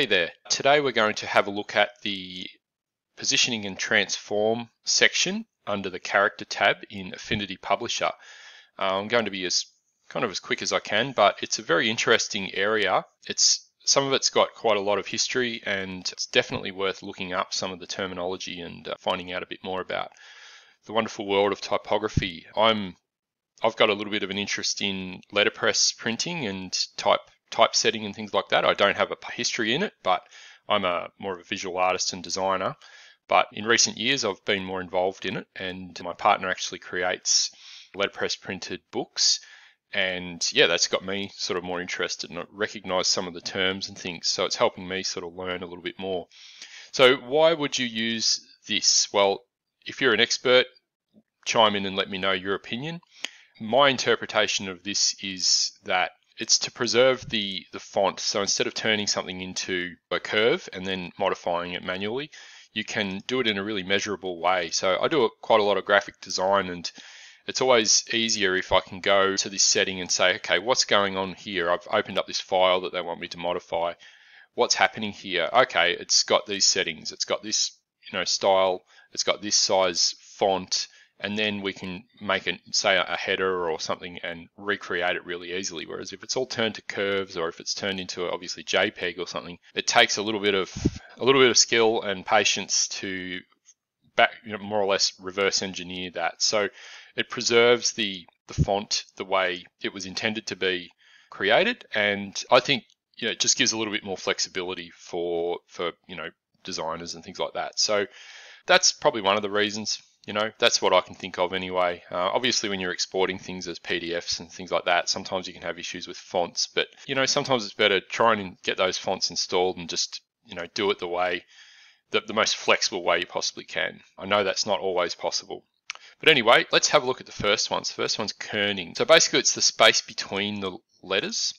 Hey there. Today we're going to have a look at the positioning and transform section under the character tab in Affinity Publisher. I'm going to be as quick as I can, but it's a very interesting area. Some of it's got quite a lot of history, and it's definitely worth looking up some of the terminology and finding out a bit more about the wonderful world of typography. I've got a little bit of an interest in letterpress printing and typesetting and things like that. I don't have a history in it, but I'm more of a visual artist and designer. But in recent years, I've been more involved in it, and my partner actually creates letterpress printed books. And yeah, that's got me sort of more interested, and I recognize some of the terms and things. So it's helping me sort of learn a little bit more. So why would you use this? Well, if you're an expert, chime in and let me know your opinion. My interpretation of this is that it's to preserve the font. So instead of turning something into a curve and then modifying it manually, you can do it in a really measurable way. So I do quite a lot of graphic design, and it's always easier if I can go to this setting and say, okay, what's going on here? I've opened up this file that they want me to modify. What's happening here? Okay, it's got these settings. It's got this, style. It's got this size font. And then we can make it, say, a header or something and recreate it really easily. Whereas if it's all turned to curves, or if it's turned into obviously JPEG or something, it takes a little bit of skill and patience to more or less reverse engineer that. So it preserves the font the way it was intended to be created, and I think it just gives a little bit more flexibility for designers and things like that. So that's probably one of the reasons. That's what I can think of anyway. Obviously, when you're exporting things as PDFs and things like that, sometimes you can have issues with fonts, but sometimes it's better try and get those fonts installed and just do it the way, the most flexible way you possibly can. I know that's not always possible. But anyway, let's have a look at the first one. So the first one's kerning. So basically it's the space between the letters,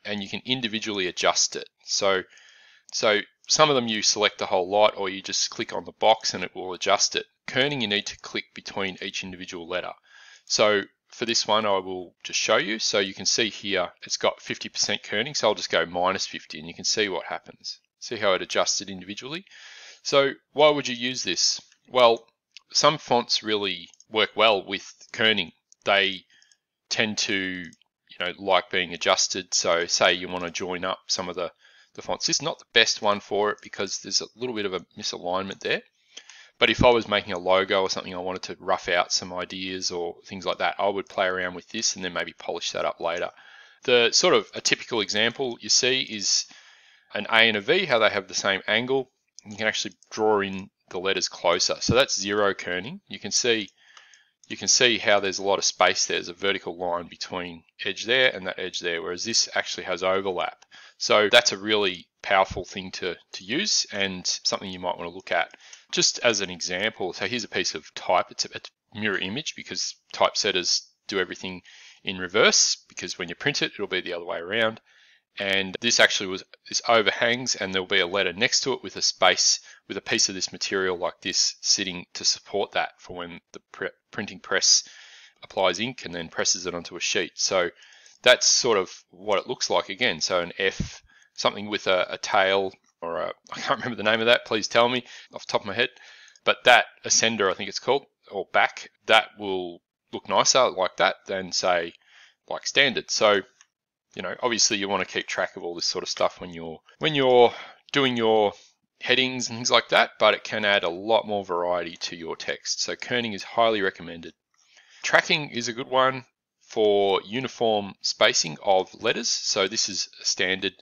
and you can individually adjust it. So some of them you select the whole lot, or you just click on the box and it will adjust it. Kerning, you need to click between each individual letter. So for this one, I will just show you. So you can see here, it's got 50% kerning. So I'll just go -50 and you can see what happens. See how it adjusts it individually. So why would you use this? Well, some fonts really work well with kerning. They tend to, like being adjusted. So say you want to join up some of the fonts. This is not the best one for it because there's a little bit of a misalignment there. But if I was making a logo or something, I wanted to rough out some ideas or things like that, I would play around with this and then maybe polish that up later. The sort of a typical example you see is an A and a V, how they have the same angle. You can actually draw in the letters closer. So that's zero kerning. You can see how there's a lot of space there. There's a vertical line between edge there and that edge there, whereas this actually has overlap. So that's a really powerful thing to use, and something you might want to look at. Just as an example, so here's a piece of type. It's a mirror image because typesetters do everything in reverse, because when you print it, it'll be the other way around. And this actually this overhangs, and there'll be a letter next to it with a space, with a piece of this material like this sitting to support that for when the printing press applies ink and then presses it onto a sheet. So that's sort of what it looks like again. So an F, something with a tail, or I can't remember the name of that, please tell me off the top of my head. But that ascender, I think it's called, or back, that will look nicer like that than, say, like standard. So obviously you want to keep track of all this sort of stuff when you're doing your headings and things like that, but it can add a lot more variety to your text. So kerning is highly recommended. Tracking is a good one for uniform spacing of letters. So this is a standard.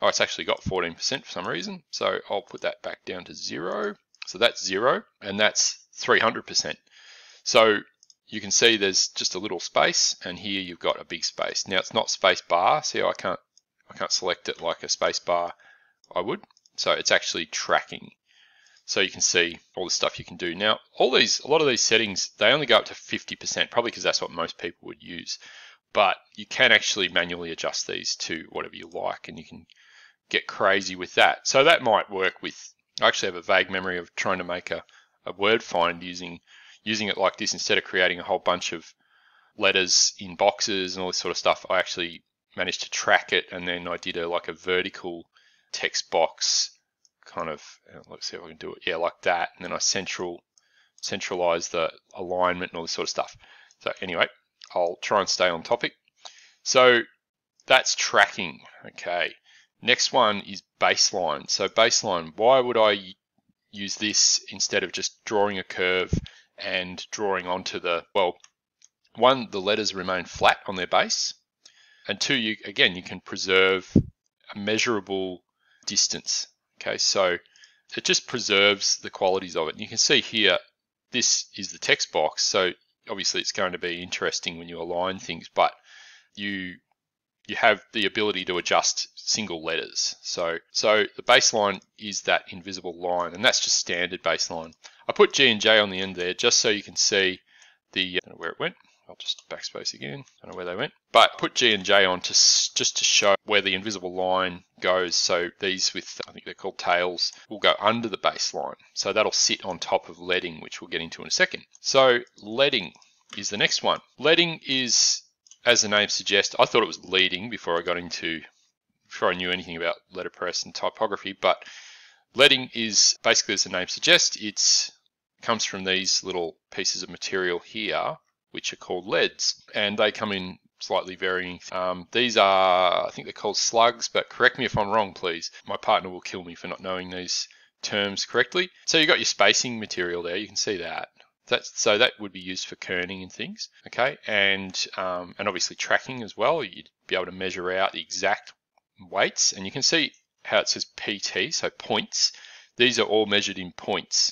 Oh, it's actually got 14% for some reason. So I'll put that back down to 0. So that's 0, and that's 300%. So you can see there's just a little space, and here you've got a big space. Now it's not space bar. See how I can't select it like a space bar I would. So it's actually tracking. So you can see all the stuff you can do. Now, a lot of these settings, they only go up to 50%, probably because that's what most people would use. But you can actually manually adjust these to whatever you like, and you can get crazy with that. So that might work with, I actually have a vague memory of trying to make a word find using it like this. Instead of creating a whole bunch of letters in boxes and all this sort of stuff, I actually managed to track it, and then I did like a vertical text box kind of, let's see if I can do it, yeah, like that, and then I centralize the alignment and all this sort of stuff. So anyway, I'll try and stay on topic. So that's tracking. Okay, next one is baseline. So baseline, why would I use this instead of just drawing a curve and drawing onto the, well, one, the letters remain flat on their base, and two, you can preserve a measurable distance. Okay, so it just preserves the qualities of it. And you can see here, this is the text box, so obviously it's going to be interesting when you align things, but you have the ability to adjust single letters. So the baseline is that invisible line, and that's just standard baseline. I put G and J on the end there just so you can see the I don't know where it went. I'll just backspace again. I don't know where they went, but put G and J on just to show where the invisible line goes. So these with, I think they're called tails, will go under the baseline. So that'll sit on top of leading, which we'll get into in a second. So leading is the next one. Leading is, as the name suggests, I thought it was leading before I knew anything about letterpress and typography, but leading is basically, as the name suggests, it comes from these little pieces of material here, which are called leads, and they come in slightly varying. These are, I think they're called slugs, but correct me if I'm wrong, please. My partner will kill me for not knowing these terms correctly. So you've got your spacing material there, you can see that. So that would be used for kerning and things, okay? And obviously tracking as well. You'd be able to measure out the exact weights, and you can see how it says PT, so points. These are all measured in points.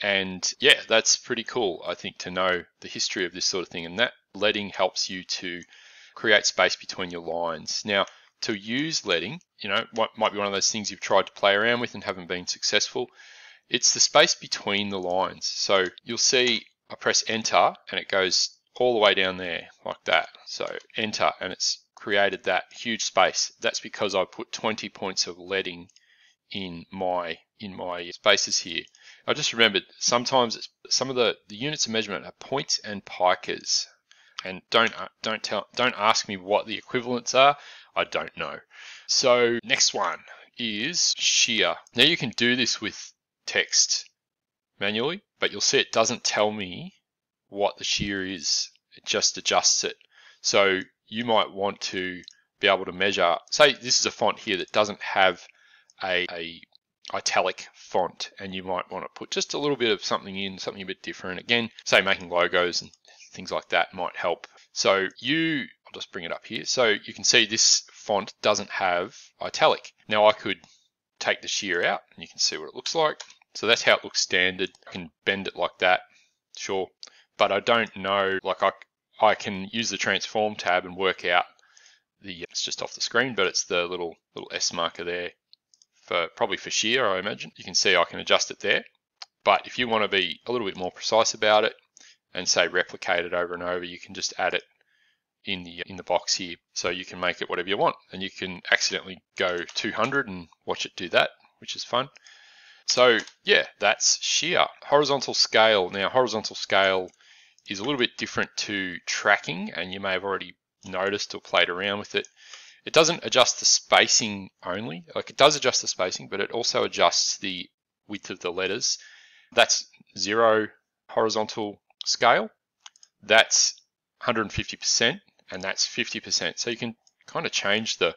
And yeah, that's pretty cool, I think, to know the history of this sort of thing. And that leading helps you to create space between your lines. Now, to use leading, might be one of those things you've tried to play around with and haven't been successful. It's the space between the lines. So you'll see I press enter and it goes all the way down there like that. So enter, and it's created that huge space. That's because I put 20 points of leading in my spaces here. I just remembered sometimes some of the units of measurement are points and picas, and don't ask me what the equivalents are. I don't know. So next one is shear. Now you can do this with text manually, but you'll see it doesn't tell me what the shear is. It just adjusts it. So you might want to be able to measure, say this is a font here that doesn't have a italic font, and you might want to put just a little bit of something in, something a bit different. Again, say making logos and things like that might help. So I'll just bring it up here. So you can see this font doesn't have italic. Now I could take the shear out and you can see what it looks like. So that's how it looks standard. I can bend it like that, sure. But I don't know, like I can use the transform tab and work out it's just off the screen, but it's the little S marker there. Probably for shear, I imagine. You can see I can adjust it there. But if you want to be a little bit more precise about it and say replicate it over and over, you can just add it in the box here. So you can make it whatever you want, and you can accidentally go 200 and watch it do that, which is fun. So yeah, that's shear. Horizontal scale. Now horizontal scale is a little bit different to tracking, and you may have already noticed or played around with it. It doesn't adjust the spacing only. Like, it does adjust the spacing, but it also adjusts the width of the letters. That's 0 horizontal scale. That's 150%, and that's 50%. So you can kind of change the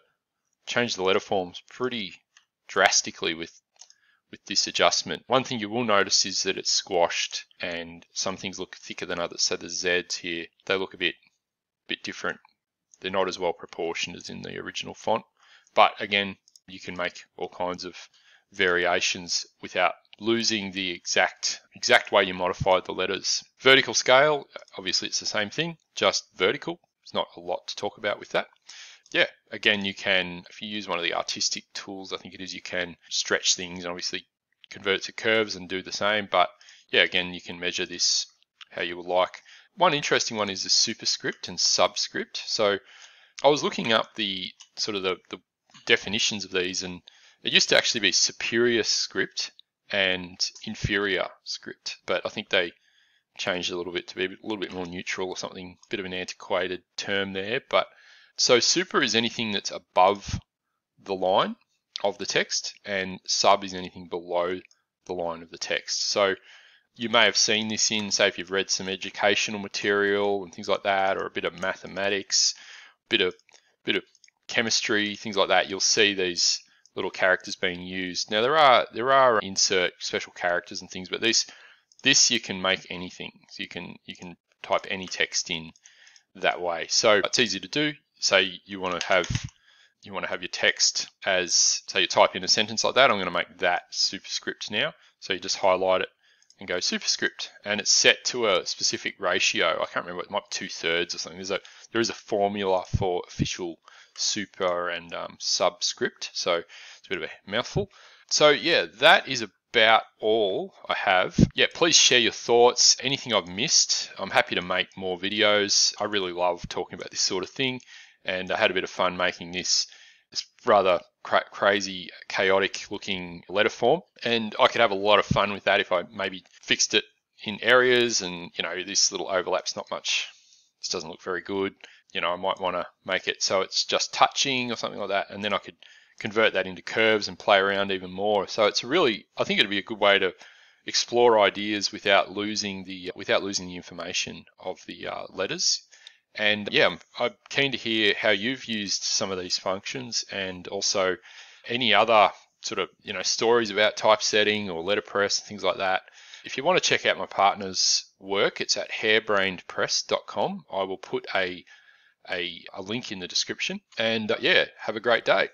letter forms pretty drastically with this adjustment. One thing you will notice is that it's squashed, and some things look thicker than others. So the Z's here, they look a bit different. They're not as well proportioned as in the original font. But again, you can make all kinds of variations without losing the exact way you modified the letters. Vertical scale, obviously it's the same thing, just vertical. There's not a lot to talk about with that. Yeah, again, you can, if you use one of the artistic tools, I think it is, you can stretch things and obviously convert it to curves and do the same. But yeah, again, you can measure this how you would like. One interesting one is the superscript and subscript. So I was looking up the definitions of these, and it used to actually be superior script and inferior script, but I think they changed a little bit to be a little bit more neutral or something, bit of an antiquated term there. But so super is anything that's above the line, of the text, and sub is anything below the line of the text. So you may have seen this in, say, if you've read some educational material and things like that, or a bit of mathematics, bit of chemistry, things like that. You'll see these little characters being used. Now there are insert special characters and things, but this you can make anything. So you can type any text in that way. So it's easy to do. Say you want to have your text as, say you type in a sentence like that. I'm going to make that superscript now. So you just highlight it and go superscript, and it's set to a specific ratio. I can't remember, it might be 2/3 or something. There is a formula for official super and subscript, so it's a bit of a mouthful. So yeah, that is about all I have. Yeah, please share your thoughts, anything I've missed. I'm happy to make more videos. I really love talking about this sort of thing, and I had a bit of fun making this rather crazy, chaotic looking letter form, and I could have a lot of fun with that if I maybe fixed it in areas, and this little overlap's not much, this doesn't look very good. I might want to make it so it's just touching or something like that, and then I could convert that into curves and play around even more. So it's really, I think it'd be a good way to explore ideas without losing the information of the letters. And yeah, I'm keen to hear how you've used some of these functions, and also any other sort of stories about typesetting or letterpress and things like that. If you want to check out my partner's work, it's at hairbrainedpress.com. I will put a link in the description. And yeah, have a great day.